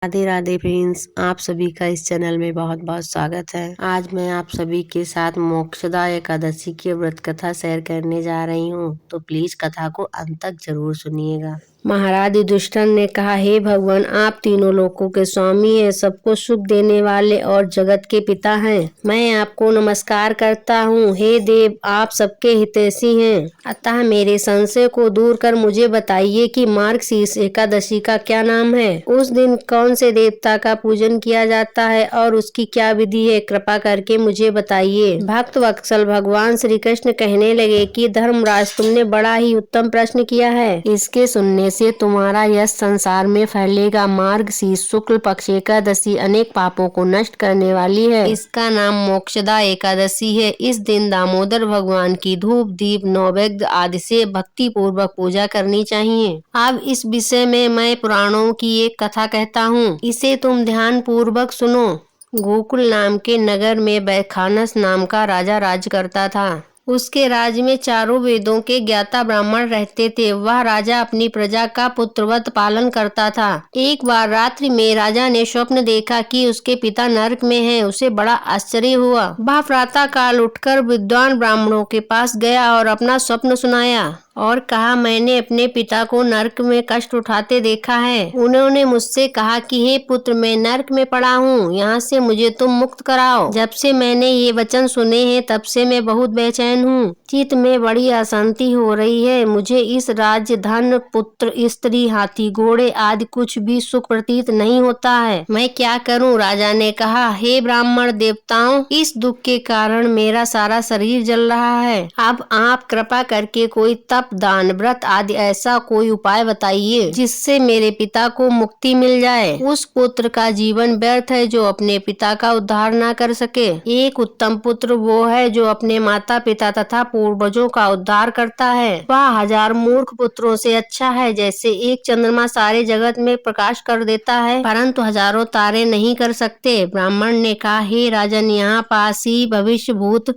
Radhe Radhe friends, आप सभी का इस चैनल में बहुत बहुत स्वागत है। आज मैं आप सभी के साथ मोक्षदा एकादशी की व्रत कथा शेयर करने जा रही हूँ, तो प्लीज कथा को अंत तक जरूर सुनिएगा। महाराज युधिष्ठिर ने कहा, हे भगवान, आप तीनों लोकों के स्वामी हैं, सबको सुख देने वाले और जगत के पिता हैं। मैं आपको नमस्कार करता हूँ। हे देव, आप सबके हितैषी हैं, अतः मेरे संशय को दूर कर मुझे बताइए कि मार्गशीर्ष एकादशी का क्या नाम है। उस दिन कौन से देवता का पूजन किया जाता है और उसकी क्या विधि है, कृपा करके मुझे बताइए। भक्त वत्सल भगवान श्री कृष्ण कहने लगे कि धर्मराज, तुमने बड़ा ही उत्तम प्रश्न किया है। इसके सुनने से तुम्हारा यश संसार में फैलेगा। मार्गशीर्ष शुक्ल पक्ष एकादशी अनेक पापों को नष्ट करने वाली है। इसका नाम मोक्षदा एकादशी है। इस दिन दामोदर भगवान की धूप दीप नैवेद्य आदि से भक्ति पूर्वक पूजा करनी चाहिए। अब इस विषय में मैं पुराणों की एक कथा कहता हूँ, इसे तुम ध्यान पूर्वक सुनो। गोकुल नाम के नगर में वैखानस नाम का राजा राज करता था। उसके राज्य में चारों वेदों के ज्ञाता ब्राह्मण रहते थे। वह राजा अपनी प्रजा का पुत्रवत पालन करता था। एक बार रात्रि में राजा ने स्वप्न देखा कि उसके पिता नरक में हैं। उसे बड़ा आश्चर्य हुआ। वह प्रातः काल उठकर विद्वान ब्राह्मणों के पास गया और अपना स्वप्न सुनाया और कहा, मैंने अपने पिता को नरक में कष्ट उठाते देखा है। उन्होंने मुझसे कहा कि हे पुत्र, मैं नरक में पड़ा हूँ, यहाँ से मुझे तुम मुक्त कराओ। जब से मैंने ये वचन सुने हैं तब से मैं बहुत बेचैन हूँ। चित्त में बड़ी अशांति हो रही है। मुझे इस राज्य, धन, पुत्र, स्त्री, हाथी, घोड़े आदि कुछ भी सुख प्रतीत नहीं होता है। मैं क्या करूँ? राजा ने कहा, हे ब्राह्मण देवताओं, इस दुख के कारण मेरा सारा शरीर जल रहा है। अब आप कृपा करके कोई तप, दान, व्रत आदि ऐसा कोई उपाय बताइए जिससे मेरे पिता को मुक्ति मिल जाए। उस पुत्र का जीवन व्यर्थ है जो अपने पिता का उद्धार न कर सके। एक उत्तम पुत्र वो है जो अपने माता पिता तथा पूर्वजों का उद्धार करता है। वह हजार मूर्ख पुत्रों से अच्छा है। जैसे एक चंद्रमा सारे जगत में प्रकाश कर देता है, परंतु हजारों तारे नहीं कर सकते। ब्राह्मण ने कहा, हे राजन, यहाँ पास ही भविष्य भूत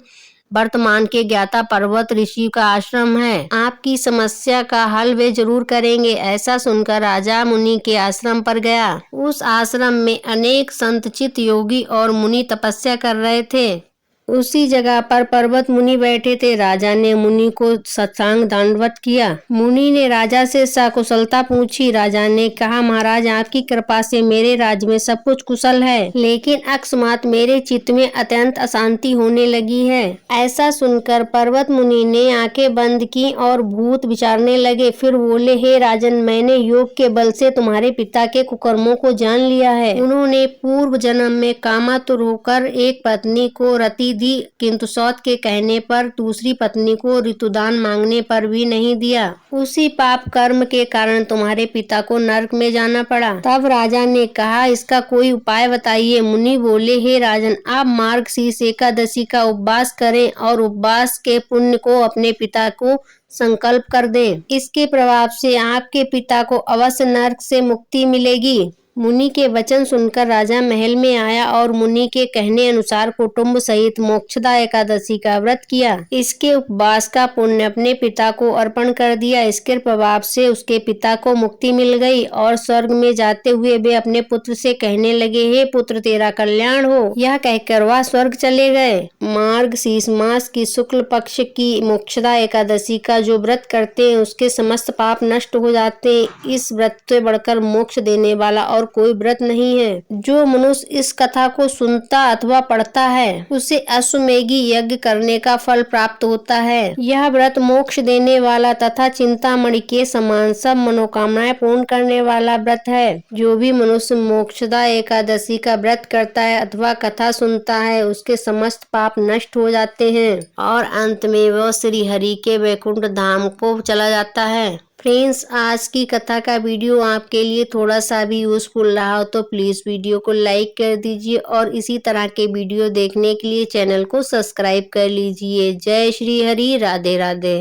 वर्तमान के ज्ञाता पर्वत ऋषि का आश्रम है। आपकी समस्या का हल वे जरूर करेंगे। ऐसा सुनकर राजा मुनि के आश्रम पर गया। उस आश्रम में अनेक संत, चित योगी और मुनि तपस्या कर रहे थे। उसी जगह पर पर्वत मुनि बैठे थे। राजा ने मुनि को साष्टांग दंडवत किया। मुनि ने राजा से सकुशलता पूछी। राजा ने कहा, महाराज, आपकी कृपा से मेरे राज्य में सब कुछ कुशल है, लेकिन अकस्मात मेरे चित्त में अत्यंत अशांति होने लगी है। ऐसा सुनकर पर्वत मुनि ने आंखें बंद की और भूत विचारने लगे। फिर बोले, हे राजन, मैंने योग के बल से तुम्हारे पिता के कुकर्मों को जान लिया है। उन्होंने पूर्व जन्म में कामातुर होकर एक पत्नी को रति दी, किंतु सौत के कहने पर दूसरी पत्नी को ऋतुदान मांगने पर भी नहीं दिया। उसी पाप कर्म के कारण तुम्हारे पिता को नरक में जाना पड़ा। तब राजा ने कहा, इसका कोई उपाय बताइए। मुनि बोले, हे राजन, आप मार्गशीर्ष एकादशी का उपवास करें और उपवास के पुण्य को अपने पिता को संकल्प कर दें। इसके प्रभाव से आपके पिता को अवश्य नरक से मुक्ति मिलेगी। मुनि के वचन सुनकर राजा महल में आया और मुनि के कहने अनुसार कुटुंब सहित मोक्षदा एकादशी का व्रत किया। इसके उपवास का पुण्य अपने पिता को अर्पण कर दिया। इसके प्रभाव से उसके पिता को मुक्ति मिल गई और स्वर्ग में जाते हुए वे अपने पुत्र से कहने लगे, हे पुत्र, तेरा कल्याण हो। यह कहकर वह स्वर्ग चले गए। मार्गशीर्ष मास की शुक्ल पक्ष की मोक्षदा एकादशी का जो व्रत करते हैं उसके समस्त पाप नष्ट हो जाते हैं। इस व्रत से बढ़कर मोक्ष देने वाला और कोई व्रत नहीं है। जो मनुष्य इस कथा को सुनता अथवा पढ़ता है उसे अश्वमेघी यज्ञ करने का फल प्राप्त होता है। यह व्रत मोक्ष देने वाला तथा चिंतामणि के समान सब मनोकामनाएं पूर्ण करने वाला व्रत है। जो भी मनुष्य मोक्षदा एकादशी का व्रत करता है अथवा कथा सुनता है उसके समस्त पाप नष्ट हो जाते हैं और अंत में वह श्री हरि के वैकुंठ धाम को चला जाता है। फ्रेंड्स, आज की कथा का वीडियो आपके लिए थोड़ा सा भी यूजफुल रहा हो तो प्लीज वीडियो को लाइक कर दीजिए और इसी तरह के वीडियो देखने के लिए चैनल को सब्सक्राइब कर लीजिए। जय श्री हरि, राधे राधे।